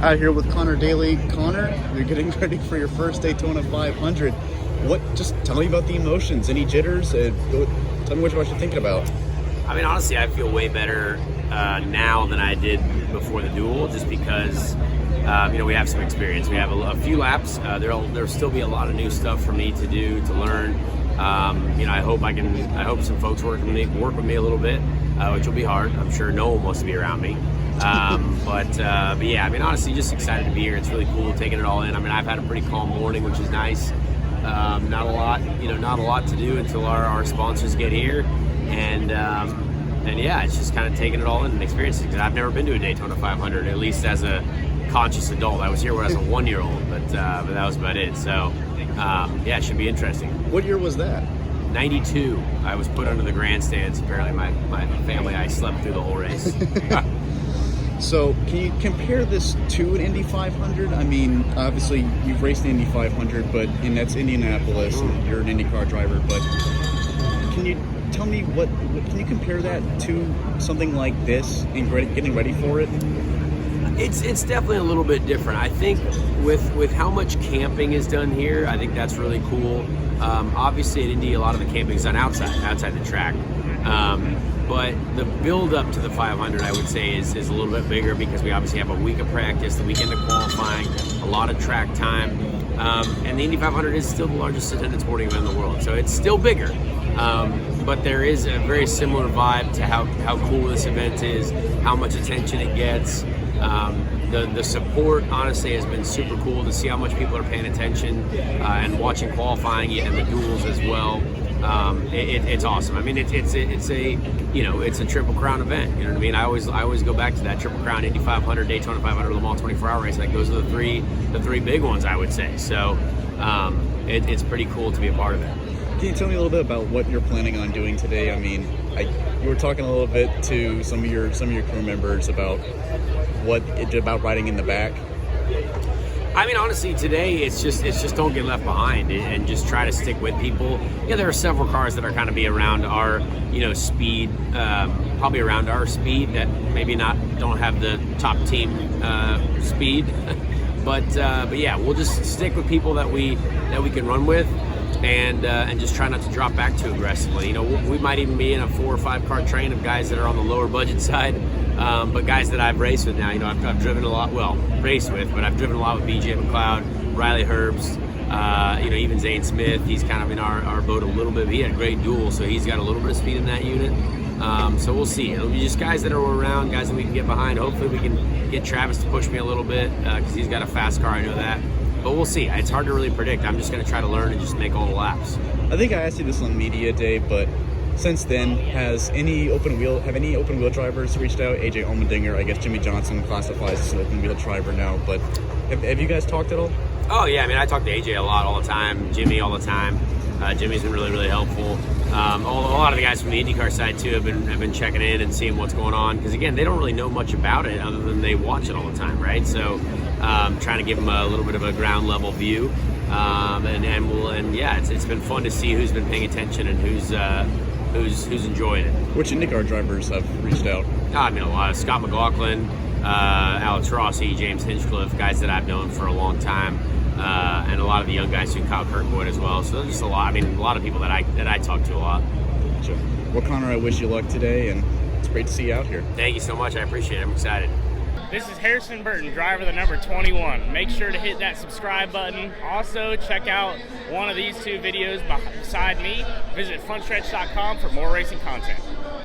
Out here with Conor Daly. Conor, you're getting ready for your first Daytona 500. Just tell me about the emotions. Any jitters? Tell me what you're thinking about. I mean, honestly, I feel way better now than I did before the duel, just because we have some experience. We have a few laps. There'll still be a lot of new stuff for me to do, to learn. I hope some folks work with me a little bit, which will be hard. I'm sure no one wants to be around me. But yeah, I mean, honestly, just excited to be here. It's really cool taking it all in. I mean, I've had a pretty calm morning, which is nice. Not a lot to do until our sponsors get here, and yeah, it's just kind of taking it all in and experiencing. Because I've never been to a Daytona 500, at least as a conscious adult. I was here when I was a 1-year-old, but that was about it. So yeah, it should be interesting. What year was that? 92. I was put under the grandstands. Apparently, my family, I slept through the whole race. So, can you compare this to an Indy 500? I mean, obviously, you've raced the Indy 500, and that's Indianapolis, and you're an IndyCar driver, but can you tell me can you compare that to something like this and getting ready for it? It's definitely a little bit different. I think with how much camping is done here, I think that's really cool. Obviously at Indy, a lot of the camping is done outside the track. But the build up to the 500, I would say, is a little bit bigger because we obviously have a week of practice, the weekend of qualifying, a lot of track time. And the Indy 500 is still the largest attended sporting event in the world, so it's still bigger. But there is a very similar vibe to how cool this event is, how much attention it gets. The support, honestly, has been super cool to see how much people are paying attention and watching qualifying and the duels as well. It's awesome. I mean, it's a Triple Crown event. You know what I mean? I always go back to that Triple Crown, Indy 500, Daytona 500, Le Mans 24-hour race. That goes to the three big ones, I would say. So it's pretty cool to be a part of it. Can you tell me a little bit about what you're planning on doing today? I mean, you were talking a little bit to some of your crew members about about riding in the back. I mean, honestly, today it's just don't get left behind and just try to stick with people. Yeah, there are several cars that are kind of be around our speed, probably around our speed that maybe don't have the top team speed, but yeah, we'll just stick with people that we can run with. And just try not to drop back too aggressively. We might even be in a 4 or 5 car train of guys that are on the lower budget side, but guys that I've raced with now. I've driven a lot. Well, raced with, but I've driven a lot with BJ McLeod, Riley Herbst. Even Zane Smith. He's kind of in our boat a little bit. But he had a great duel, so he's got a little bit of speed in that unit. So we'll see. It'll be just guys that are around, guys that we can get behind. Hopefully, we can get Travis to push me a little bit because he's got a fast car. I know that. But we'll see. It's hard to really predict. I'm just going to try to learn and just make all the laps. I think I asked you this on media day, but since then, have any open wheel drivers reached out? AJ Allmendinger, I guess Jimmy Johnson classifies as an open wheel driver now, but have you guys talked at all? Oh yeah, I mean, I talk to AJ a lot, all the time. Jimmy all the time. Jimmy's been really, really helpful. A lot of the guys from the IndyCar side too have been checking in and seeing what's going on, because again, they don't really know much about it other than they watch it all the time, right? So trying to give them a little bit of a ground level view, and yeah, it's been fun to see who's been paying attention and who's enjoying it. Which IndyCar drivers have reached out? I mean, a lot of Scott McLaughlin, Alex Rossi, James Hinchcliffe, guys that I've known for a long time. And a lot of the young guys too, Kyle Kirkwood as well. So there's just a lot. I mean, a lot of people that I talk to a lot. Gotcha. Well, Conor, I wish you luck today, and it's great to see you out here. Thank you so much. I appreciate it. I'm excited. This is Harrison Burton, driver the number 21. Make sure to hit that subscribe button. Also, check out one of these 2 videos beside me. Visit frontstretch.com for more racing content.